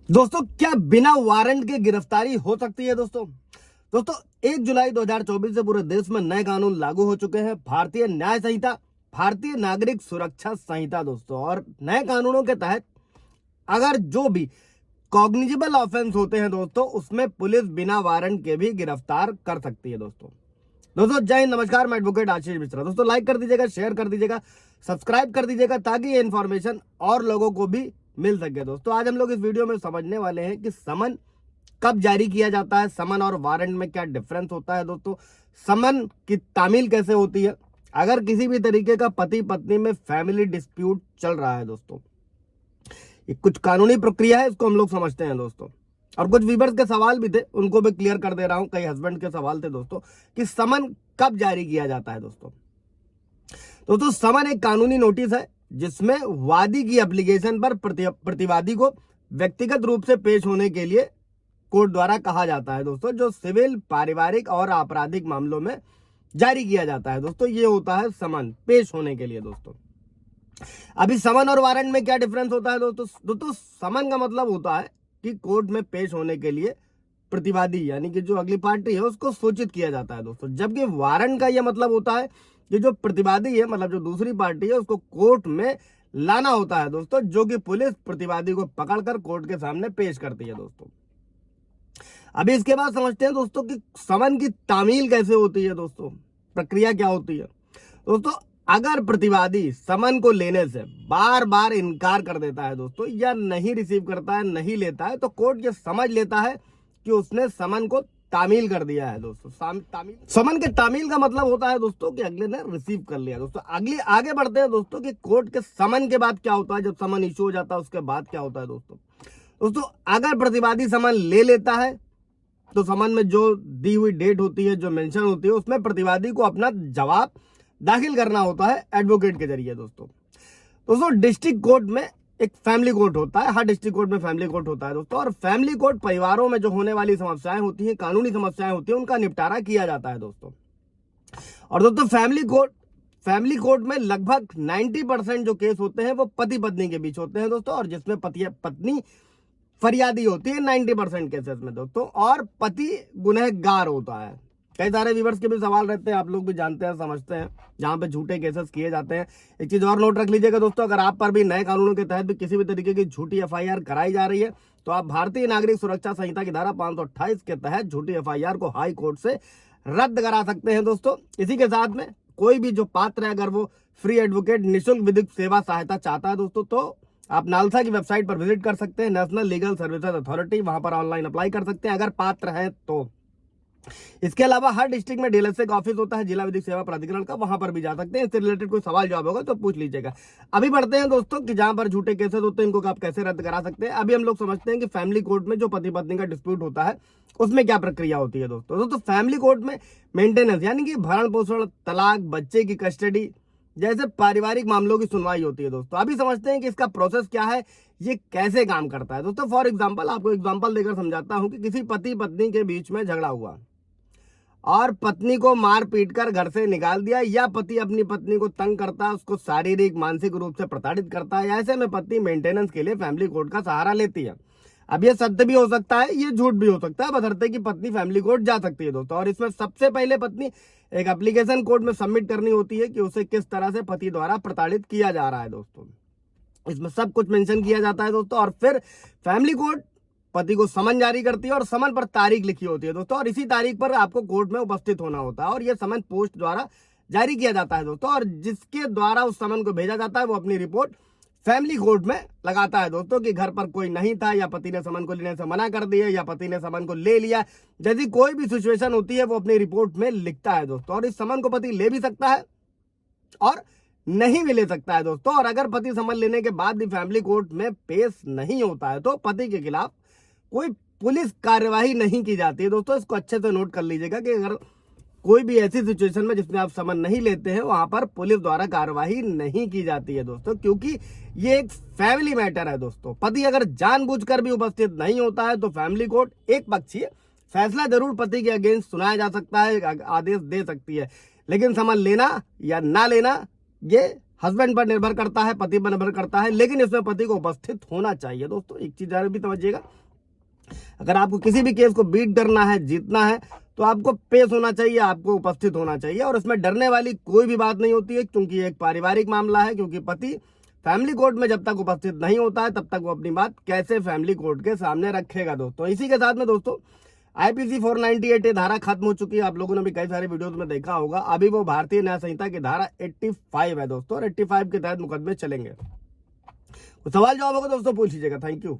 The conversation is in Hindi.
दोस्तों, क्या बिना वारंट के गिरफ्तारी हो सकती है? दोस्तों 1 जुलाई 2024 से पूरे देश में नए कानून लागू हो चुके हैं। भारतीय न्याय संहिता, भारतीय नागरिक सुरक्षा संहिता दोस्तों, और नए कानूनों के तहत अगर जो भी कॉग्निजेबल ऑफेंस होते हैं दोस्तों, उसमें पुलिस बिना वारंट के भी गिरफ्तार कर सकती है। दोस्तों जय हिंद, नमस्कार। मैं एडवोकेट आशीष मिश्रा। दोस्तों लाइक कर दीजिएगा, शेयर कर दीजिएगा, सब्सक्राइब कर दीजिएगा ताकि ये इन्फॉर्मेशन और लोगों को भी मिल सके। दोस्तों आज हम लोग इस वीडियो में समझने वाले हैं कि समन कब जारी किया जाता है, समन और वारंट में क्या डिफरेंस होता है। दोस्तों समन की तामील कैसे होती है अगर किसी भी तरीके का पति पत्नी में फैमिली डिस्प्यूट चल रहा है। दोस्तों ये कुछ कानूनी प्रक्रिया है, इसको हम लोग समझते हैं दोस्तों। और कुछ व्यूअर्स के सवाल भी थे, उनको भी क्लियर कर दे रहा हूं। कई हस्बैंड के सवाल थे दोस्तों कि समन कब जारी किया जाता है। दोस्तों समन एक कानूनी नोटिस है जिसमें वादी की एप्लीकेशन पर प्रतिवादी को व्यक्तिगत रूप से पेश होने के लिए कोर्ट द्वारा कहा जाता है दोस्तों, जो सिविल, पारिवारिक और आपराधिक मामलों में जारी किया जाता है। दोस्तों ये होता है समन पेश होने के लिए। दोस्तों अभी समन और वारंट में क्या डिफरेंस होता है दोस्तों समन का मतलब होता है कि कोर्ट में पेश होने के लिए प्रतिवादी यानी कि जो अगली पार्टी है उसको सूचित किया जाता है दोस्तों, जबकि वारंट का यह मतलब होता है कि जो प्रतिवादी है, मतलब जो दूसरी पार्टी है, उसको कोर्ट में लाना होता है दोस्तों, जो कि पुलिस प्रतिवादी को पकड़कर कोर्ट के सामने पेश करती है। दोस्तों अभी इसके बाद समझते हैं दोस्तों कि समन की तामील कैसे होती है। दोस्तों प्रक्रिया क्या होती है। दोस्तों अगर प्रतिवादी समन को लेने से बार बार इनकार कर देता है दोस्तों, या नहीं रिसीव करता है, नहीं लेता है, तो कोर्ट ये समझ लेता है कि उसने समन को तामील कर दिया है। दोस्तों समन के तामील का मतलब होता है दोस्तों कि अगले ने रिसीव कर लिया। दोस्तों आगे बढ़ते हैं दोस्तों कि कोर्ट के समन के बाद क्या होता है, जब समन इशू हो जाता है उसके बाद क्या होता है। दोस्तों अगर प्रतिवादी समन ले लेता है तो समन में जो दी हुई डेट होती है, जो मेंशन होती है, उसमें प्रतिवादी को अपना जवाब दाखिल करना होता है एडवोकेट के जरिए। दोस्तों डिस्ट्रिक्ट कोर्ट में एक फैमिली कोर्ट होता है, हर डिस्ट्रिक्ट कोर्ट में फैमिली कोर्ट होता है दोस्तों, और फैमिली कोर्ट परिवारों में जो होने वाली समस्याएं होती हैं, कानूनी समस्याएं होती हैं, उनका निपटारा किया जाता है दोस्तों। और दोस्तों फैमिली कोर्ट में लगभग 90% जो केस होते हैं वो पति पत्नी के बीच होते हैं दोस्तों, और जिसमें पत्नी फरियादी होती है 90% केसेस में दोस्तों, और पति गुनहगार होता है। कई सारे व्यूअर्स के भी सवाल रहते हैं, आप लोग भी जानते हैं, समझते हैं, जहां पे झूठे केसेस किए जाते हैं। एक चीज और नोट रख लीजिएगा दोस्तों, अगर आप पर भी नए कानूनों के तहत भी किसी भी तरीके की झूठी एफआईआर कराई जा रही है तो आप भारतीय नागरिक सुरक्षा संहिता की धारा 528 के तहत झूठी एफआईआर को हाई कोर्ट से रद्द करा सकते हैं दोस्तों। इसी के साथ में कोई भी जो पात्र है, अगर वो फ्री एडवोकेट निःशुल्क विधिक सेवा सहायता चाहता है दोस्तों, तो आप नालसा की वेबसाइट पर विजिट कर सकते हैं, नेशनल लीगल सर्विसेज अथॉरिटी, वहां पर ऑनलाइन अप्लाई कर सकते हैं अगर पात्र हैं तो। इसके अलावा हर डिस्ट्रिक्ट में डीएलएसए का ऑफिस होता है, जिला विधिक सेवा प्राधिकरण का, वहां पर भी जा सकते हैं। इससे रिलेटेड कोई सवाल जवाब होगा तो पूछ लीजिएगा। अभी बढ़ते हैं दोस्तों कि जहां पर झूठे केसेस होते हैं इनको आप कैसे रद्द करा सकते हैं। अभी हम लोग समझते हैं कि फैमिली कोर्ट में जो पति पत्नी का डिस्प्यूट होता है उसमें क्या प्रक्रिया होती है। दोस्तों फैमिली कोर्ट में मेंटेनेंस यानी कि भरण पोषण, तलाक, बच्चे की कस्टडी जैसे पारिवारिक मामलों की सुनवाई होती है। दोस्तों अभी समझते हैं कि इसका प्रोसेस क्या है, ये कैसे काम करता है। दोस्तों फॉर एग्जांपल आपको एग्जांपल देकर समझाता हूं कि किसी पति पत्नी के बीच में झगड़ा हुआ और पत्नी को मार पीट कर घर से निकाल दिया, या पति अपनी पत्नी को तंग करता है, उसको शारीरिक मानसिक रूप से प्रताड़ित करता है। ऐसे में पत्नी मेंटेनेंस के लिए फैमिली कोर्ट का सहारा लेती है। अब ये सत्य भी हो सकता है, ये झूठ भी हो सकता है, बशर्ते कि पत्नी फैमिली कोर्ट जा सकती है दोस्तों। और इसमें सबसे पहले पत्नी एक एप्लीकेशन कोर्ट में सबमिट करनी होती है कि उसे किस तरह से पति द्वारा प्रताड़ित किया जा रहा है। दोस्तों इसमें सब कुछ मेंशन किया जाता है दोस्तों, और फिर फैमिली कोर्ट पति को समन जारी करती है और समन पर तारीख लिखी होती है दोस्तों, और इसी तारीख पर आपको कोर्ट में उपस्थित होना होता है, और यह समन पोस्ट द्वारा जारी किया जाता है दोस्तों। और जिसके द्वारा उस समन को भेजा जाता है वो अपनी रिपोर्ट फैमिली कोर्ट में लगाता है दोस्तों कि घर पर कोई नहीं था, या पति ने समन को लेने से मना कर दिया, या पति ने समन को ले लिया। जैसी कोई भी सिचुएशन होती है वो अपनी रिपोर्ट में लिखता है दोस्तों, और इस समन को पति ले भी सकता है और नहीं भी ले सकता है दोस्तों। और अगर पति समन लेने के बाद भी फैमिली कोर्ट में पेश नहीं होता है तो पति के खिलाफ कोई पुलिस कार्यवाही नहीं की जाती है। दोस्तों इसको अच्छे से नोट कर लीजिएगा कि अगर कोई भी ऐसी सिचुएशन में जिसमें आप समन नहीं लेते हैं वहां पर पुलिस द्वारा कार्यवाही नहीं की जाती है दोस्तों, क्योंकि ये एक फैमिली मैटर है दोस्तों। पति अगर जानबूझकर भी उपस्थित नहीं होता है तो फैमिली कोर्ट एक पक्षीय फैसला जरूर पति के अगेंस्ट सुनाया जा सकता है, आदेश दे सकती है, लेकिन समन लेना या ना लेना ये हस्बैंड पर निर्भर करता है, पति पर निर्भर करता है, लेकिन इसमें पति को उपस्थित होना चाहिए दोस्तों। एक चीज जरूर भी समझिएगा, अगर आपको किसी भी केस को बीट करना है, जीतना है, तो आपको पेश होना चाहिए, आपको उपस्थित होना चाहिए। और इसमें डरने वाली कोई भी बात नहीं होती है, क्योंकि एक पारिवारिक मामला है। क्योंकि पति फैमिली कोर्ट में जब तक उपस्थित नहीं होता है, तब तक वो अपनी बात कैसे फैमिली कोर्ट के सामने रखेगा दोस्तों। इसी के साथ में दोस्तों IPC 498 ये धारा खत्म हो चुकी है। आप लोगों ने भी कई सारे वीडियोस में देखा होगा। अभी वो भारतीय न्याय संहिता की धारा 85 है दोस्तों, और 85 के तहत मुकदमे चलेंगे। तो सवाल जवाब होगा दोस्तों पूछ लीजिएगा। Thank you.